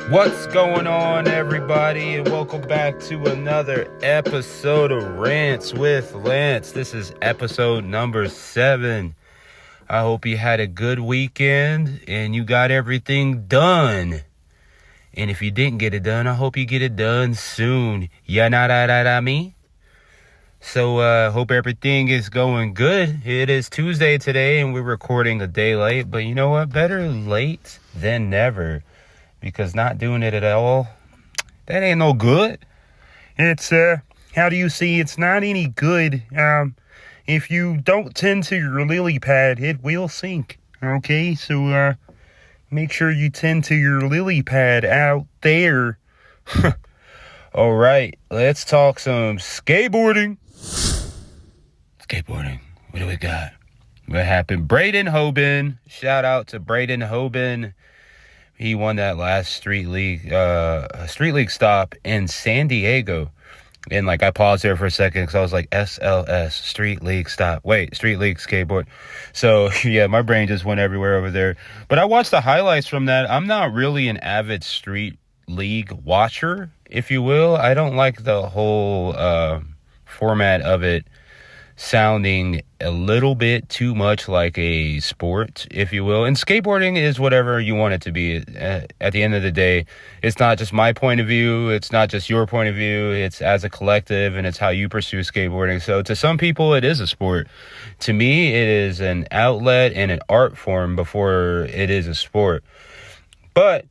What's going on, everybody, and welcome back to another episode of Rantz with Lance. This is episode number 7. I hope you had a good weekend and you got everything done. And if you didn't get it done, I hope you get it done soon. Ya know what I mean? So, hope everything is going good. It is Tuesday today, and we're recording a day late. But you know what? Better late than never. Because not doing it at all, that ain't no good. It's, how do you see? It's not any good. If you don't tend to your lily pad, it will sink. Okay, so, make sure you tend to your lily pad out there. All right, let's talk some skateboarding. Skateboarding. What do we got? What happened? Braden Hoban. Shout out to Braden Hoban. He won that last street league stop in San Diego. And I paused there for a second because I was like, SLS, street league stop. Wait, street league skateboard. So yeah, my brain just went everywhere over there. But I watched the highlights from that. I'm not really an avid street league watcher, if you will. I don't like the whole format of it sounding a little bit too much like a sport, if you will. And skateboarding is whatever you want it to be. At the end of the day, it's not just my point of view. It's not just your point of view. It's as a collective, and it's how you pursue skateboarding. So to some people, it is a sport. To me, it is an outlet and an art form before it is a sport. But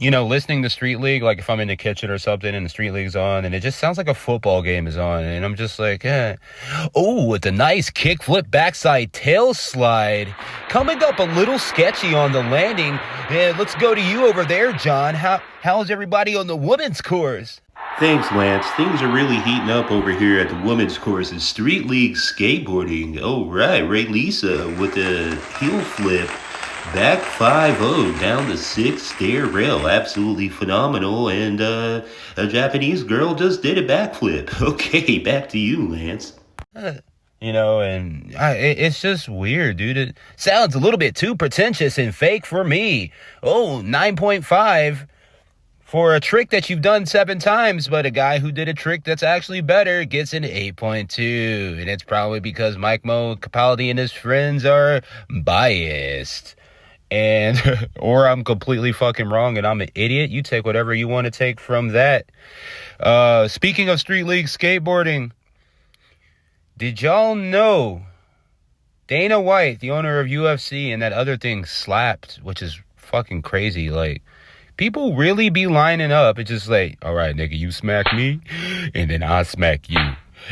listening to Street League, like if I'm in the kitchen or something and the Street League's on, and it just sounds like a football game is on, and I'm just like, oh, with a nice kickflip backside tail slide, coming up a little sketchy on the landing. Yeah, let's go to you over there, John. How's everybody on the women's course? Thanks, Lance. Things are really heating up over here at the women's courses. Street League skateboarding. Oh, right. Ray Lisa with the heel flip. Back 5-0 down the 6-stair rail. Absolutely phenomenal. And a Japanese girl just did a backflip. Okay, back to you, Lance. It's just weird, dude. It sounds a little bit too pretentious and fake for me. Oh, 9.5 for a trick that you've done 7 times, but a guy who did a trick that's actually better gets an 8.2. And it's probably because Mike Mo Capaldi and his friends are biased. And, or I'm completely fucking wrong and I'm an idiot. You take whatever you want to take from that. Speaking of street league skateboarding, did y'all know Dana White, the owner of UFC, and that other thing Slapped, which is fucking crazy. People really be lining up. It's just like, all right, nigga, you smack me, and then I smack you.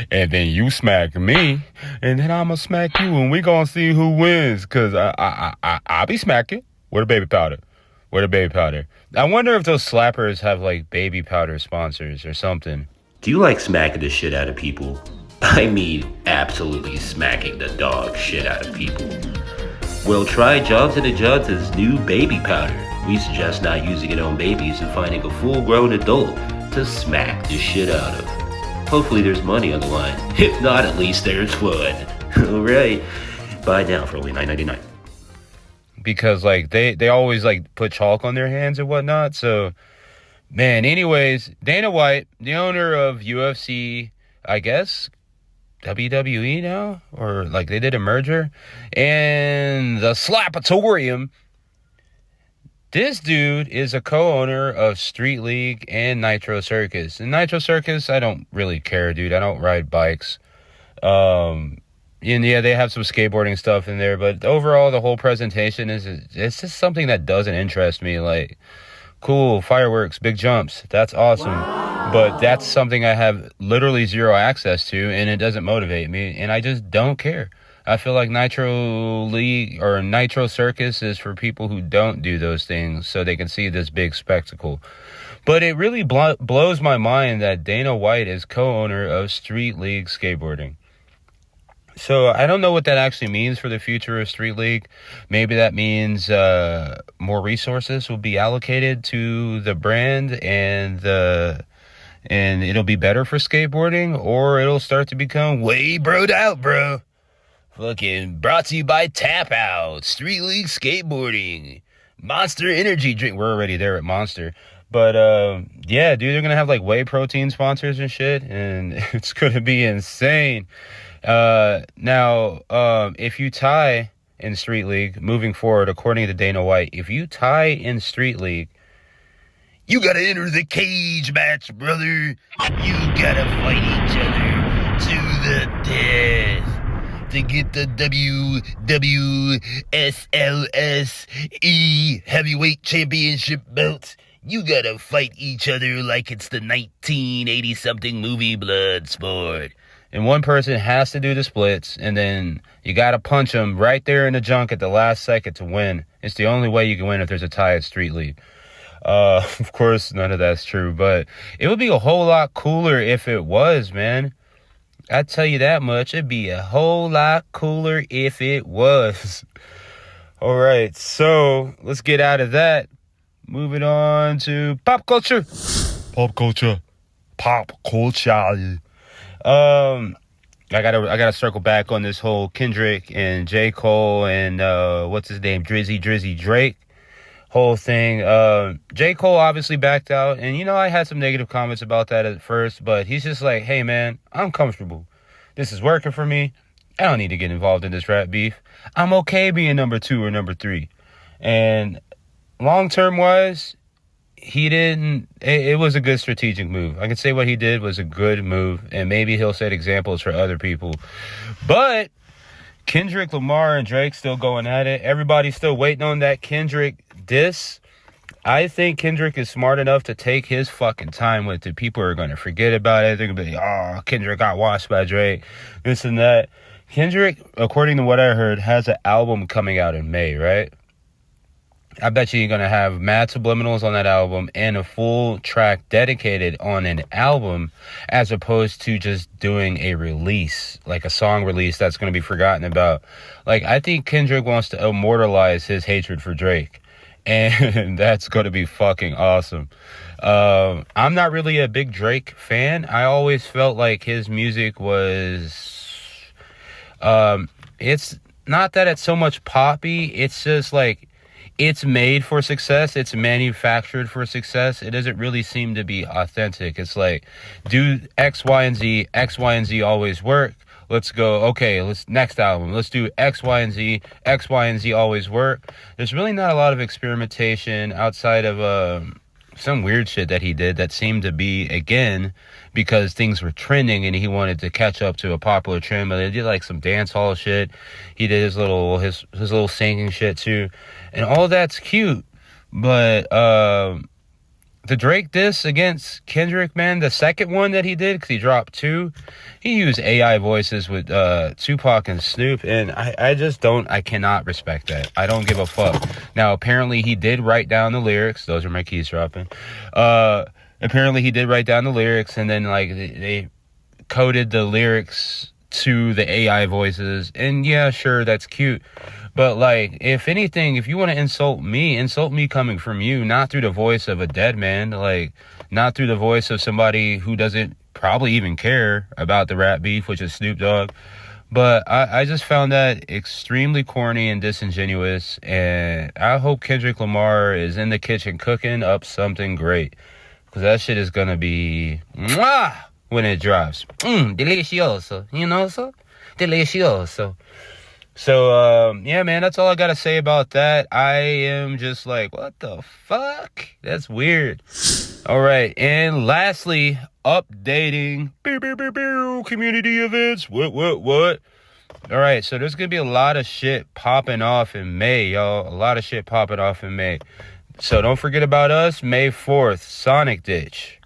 And then you smack me, and then I'ma smack you, and we gonna see who wins. Cause I be smacking. Where the baby powder? Where the baby powder? I wonder if those slappers have baby powder sponsors or something. Do you like smacking the shit out of people? I mean, absolutely smacking the dog shit out of people. Well, try Johnson & Johnson's new baby powder. We suggest not using it on babies and finding a full-grown adult to smack the shit out of. Hopefully there's money on the line. If not, at least there's fun. Alright. Buy now for only $9.99. Because they always put chalk on their hands and whatnot. So, man, anyways, Dana White, the owner of UFC, I guess, WWE now? Or they did a merger. And the Slapatorium. This dude is a co-owner of Street League and Nitro Circus. And Nitro Circus, I don't really care, dude. I don't ride bikes. And yeah, they have some skateboarding stuff in there. But overall, the whole presentation it's just something that doesn't interest me. Cool, fireworks, big jumps. That's awesome. Wow. But that's something I have literally zero access to, and it doesn't motivate me. And I just don't care. I feel like Nitro League or Nitro Circus is for people who don't do those things so they can see this big spectacle. But it really blows my mind that Dana White is co-owner of Street League Skateboarding. So I don't know what that actually means for the future of Street League. Maybe that means more resources will be allocated to the brand and it'll be better for skateboarding, or it'll start to become way broed out, bro. Fucking brought to you by Tap Out, Street League Skateboarding. Monster energy drink. We're already there at Monster. But yeah, dude, they're gonna have like whey protein sponsors and shit, and it's gonna be insane. Now, if you tie in Street League moving forward, according to Dana White, if you tie in Street League, you gotta enter the cage match, brother. You gotta fight each other to the death to get the WWSLSE Heavyweight Championship belts. You gotta fight each other like it's the 1980-something movie Bloodsport. And one person has to do the splits, and then you gotta punch them right there in the junk at the last second to win. It's the only way you can win if there's a tie at Street League. Of course, none of that's true, but it would be a whole lot cooler if it was, man. I tell you that much. It'd be a whole lot cooler if it was. All right, so let's get out of that. Moving on to pop culture. Pop culture. Pop culture. I gotta circle back on this whole Kendrick and J. Cole and what's his name? Drizzy Drake whole thing. J. Cole obviously backed out, and you know, I had some negative comments about that at first, but he's just like, hey man, I'm comfortable. This is working for me. I don't need to get involved in this rap beef. I'm okay being number 2 or number 3. And long-term wise, it was a good strategic move. I can say what he did was a good move, and maybe he'll set examples for other people. But Kendrick Lamar and Drake still going at it. Everybody's still waiting on that Kendrick diss. I think Kendrick is smart enough to take his fucking time with it. People are going to forget about it. They're going to be like, oh, Kendrick got washed by Drake, this and that. Kendrick, according to what I heard, has an album coming out in May, right? I bet you're going to have mad subliminals on that album and a full track dedicated on an album, as opposed to just doing a release, like a song release that's going to be forgotten about. Like, I think Kendrick wants to immortalize his hatred for Drake, and that's going to be fucking awesome. I'm not really a big Drake fan. I always felt like his music was... it's not that it's so much poppy, it's just like... it's made for success. It's manufactured for success. It doesn't really seem to be authentic. It's like, do X, Y, and Z. X, Y, and Z always work. Let's go, okay, next album. Let's do X, Y, and Z. X, Y, and Z always work. There's really not a lot of experimentation outside of some weird shit that he did that seemed to be, again, because things were trending and he wanted to catch up to a popular trend. But they did like some dance hall shit. He did his little singing shit too. And all that's cute. But the Drake diss against Kendrick, man, the second one that he did, because he dropped 2, he used AI voices with Tupac and Snoop, and I cannot respect that. I don't give a fuck. Now, apparently he did write down the lyrics. Those are my keys dropping. Apparently he did write down the lyrics, and then like they coded the lyrics to the AI voices, and yeah, sure, that's cute. But, like, if anything, if you want to insult me coming from you, not through the voice of a dead man, like, not through the voice of somebody who doesn't probably even care about the rap beef, which is Snoop Dogg. But I just found that extremely corny and disingenuous, and I hope Kendrick Lamar is in the kitchen cooking up something great, because that shit is going to be mwah when it drops. Delicioso, you know, so? Delicioso. So, yeah, man, that's all I gotta say about that. I am just like, what the fuck? That's weird. All right, and lastly, updating community events. What? All right, so there's gonna be a lot of shit popping off in May, y'all. A lot of shit popping off in May. So don't forget about us, May 4th, Sonic Ditch.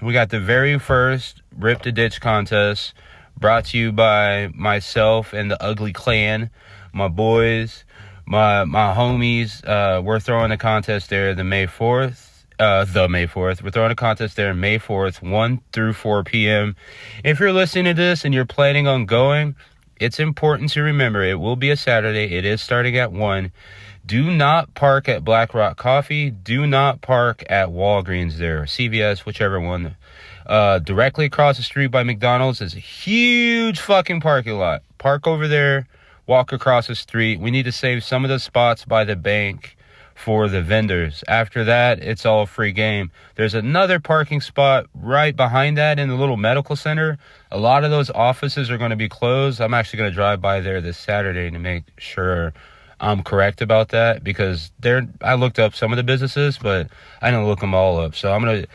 We got the very first Rip the Ditch contest, brought to you by myself and the Ugly Clan, my boys, my homies. We're throwing a contest there May 4th. We're throwing a contest there May 4th, 1 through 4 p.m. If you're listening to this and you're planning on going, it's important to remember it will be a Saturday. It is starting at 1. Do not park at Black Rock Coffee. Do not park at Walgreens there, or CVS, whichever one. Directly across the street by McDonald's is a huge fucking parking lot. Park over there, walk across the street. We need to save some of the spots by the bank for the vendors. After that, it's all free game. There's another parking spot right behind that in the little medical center. A lot of those offices are going to be closed. I'm actually going to drive by there this Saturday to make sure I'm correct about that, because I looked up some of the businesses, but I didn't look them all up. So I'm going to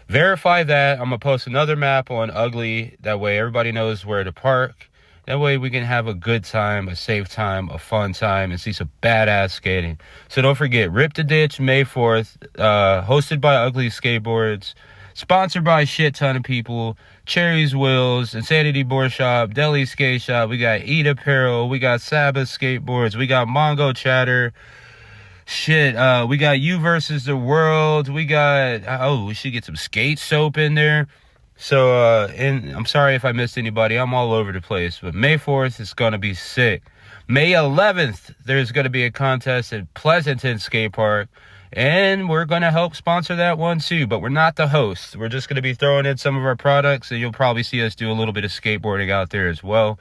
verify that. I'm going to post another map on Ugly. That way everybody knows where to park. That way we can have a good time, a safe time, a fun time, and see some badass skating. So don't forget, Rip the Ditch, May 4th, hosted by Ugly Skateboards, sponsored by a shit ton of people, Cherry's Wheels, Insanity Board Shop, Deli Skate Shop, we got Eat Apparel, we got Sabbath Skateboards, we got Mongo Chatter, we got You versus the World, we should get some skate soap in there. So, and I'm sorry if I missed anybody. I'm all over the place. But May 4th is going to be sick. May 11th, there's going to be a contest at Pleasanton Skate Park. And we're going to help sponsor that one too. But we're not the host. We're just going to be throwing in some of our products. And you'll probably see us do a little bit of skateboarding out there as well.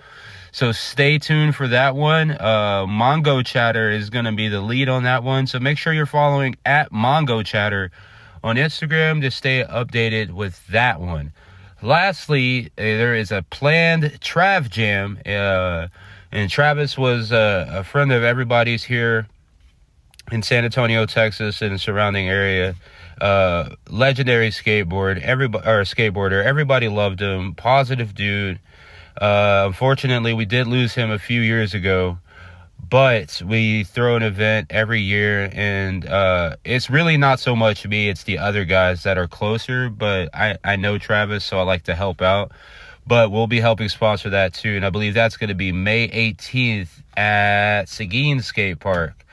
So stay tuned for that one. Mongo Chatter is going to be the lead on that one. So make sure you're following at Mongo Chatter on Instagram to stay updated with that one. Lastly, there is a planned Trav Jam, and Travis was a friend of everybody's here in San Antonio, Texas, and the surrounding area. Legendary skateboarder. Everybody loved him. Positive dude. Unfortunately, we did lose him a few years ago. But we throw an event every year, and it's really not so much me, it's the other guys that are closer. But I know Travis, so I like to help out. But we'll be helping sponsor that too, and I believe that's going to be May 18th at Seguin Skate Park.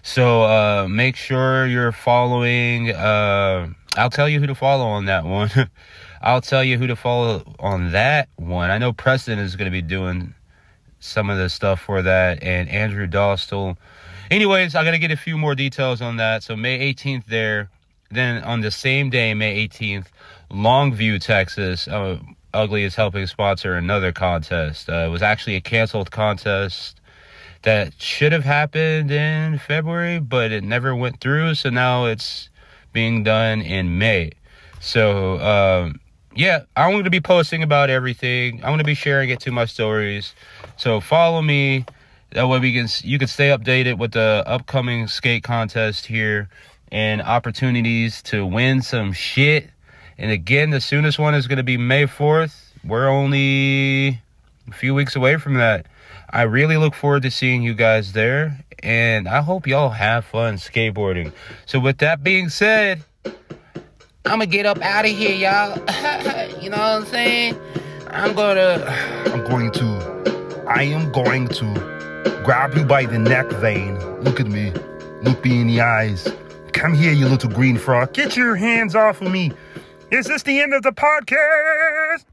So make sure you're following. I'll tell you who to follow on that one. I know Preston is going to be doing some of the stuff for that, and Andrew Dostal. Anyways, I gotta get a few more details on that. So May 18th there. Then on the same day, May 18th, Longview, Texas, Ugly is helping sponsor another contest. It was actually a canceled contest that should have happened in February, but it never went through. So now it's being done in May. So yeah, I'm going to be posting about everything. I'm going to be sharing it to my stories. So follow me. That way you can stay updated with the upcoming skate contest here and opportunities to win some shit. And again, the soonest one is going to be May 4th. We're only a few weeks away from that. I really look forward to seeing you guys there. And I hope y'all have fun skateboarding. So with that being said, I'm going to get up out of here, y'all. You know what I'm saying? I am going to grab you by the neck vein. Look at me. Look me in the eyes. Come here, you little green frog. Get your hands off of me. Is this the end of the podcast?